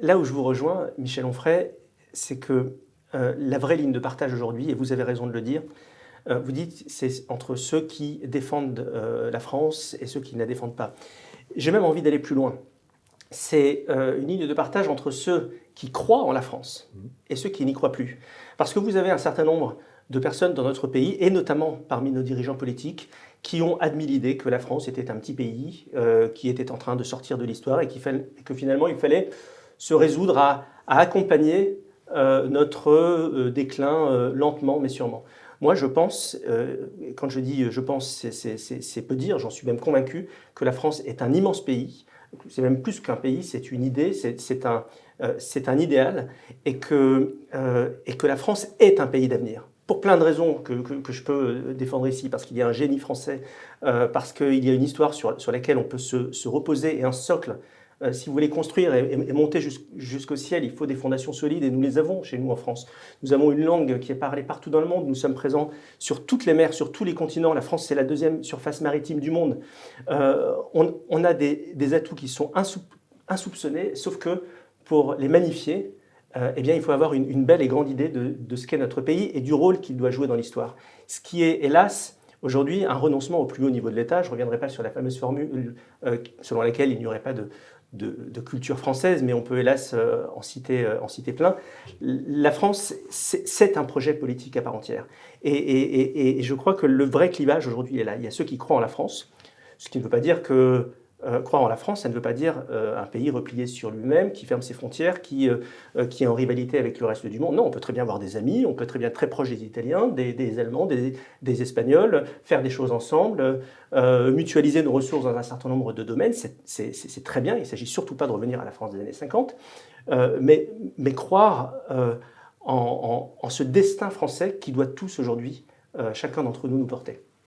là où je vous rejoins, Michel Onfray, c'est que la vraie ligne de partage aujourd'hui, et vous avez raison de le dire, vous dites c'est entre ceux qui défendent la France et ceux qui ne la défendent pas. J'ai même envie d'aller plus loin. C'est une ligne de partage entre ceux qui croient en la France et ceux qui n'y croient plus. Parce que vous avez un certain nombre de personnes dans notre pays, et notamment parmi nos dirigeants politiques, qui ont admis l'idée que la France était un petit pays qui était en train de sortir de l'histoire et que finalement il fallait se résoudre à accompagner notre déclin lentement mais sûrement. Moi, je pense, quand je dis je pense, c'est peu dire, j'en suis même convaincu, que la France est un immense pays. C'est même plus qu'un pays, c'est une idée, c'est un idéal, et que la France est un pays d'avenir. Pour plein de raisons que je peux défendre ici, parce qu'il y a un génie français, parce qu'il y a une histoire sur laquelle on peut se reposer, et un socle. Si vous voulez construire et monter jusqu'au ciel, il faut des fondations solides, et nous les avons chez nous en France. Nous avons une langue qui est parlée partout dans le monde, nous sommes présents sur toutes les mers, sur tous les continents. La France, c'est la deuxième surface maritime du monde. On a des atouts qui sont insoupçonnés, sauf que pour les magnifier, eh bien, il faut avoir une belle et grande idée de ce qu'est notre pays et du rôle qu'il doit jouer dans l'histoire. Ce qui est, hélas, aujourd'hui, un renoncement au plus haut niveau de l'État. Je ne reviendrai pas sur la fameuse formule selon laquelle il n'y aurait pas de culture française, mais on peut hélas en citer plein. La France, c'est un projet politique à part entière. Et je crois que le vrai clivage aujourd'hui est là. Il y a ceux qui croient en la France, ce qui ne veut pas dire que croire en la France, ça ne veut pas dire un pays replié sur lui-même, qui ferme ses frontières, qui est en rivalité avec le reste du monde. Non, on peut très bien avoir des amis, on peut très bien être très proche des Italiens, des Allemands, des Espagnols, faire des choses ensemble, mutualiser nos ressources dans un certain nombre de domaines. C'est très bien, il ne s'agit surtout pas de revenir à la France des années 50, mais croire en ce destin français qui doit tous aujourd'hui, chacun d'entre nous, nous porter.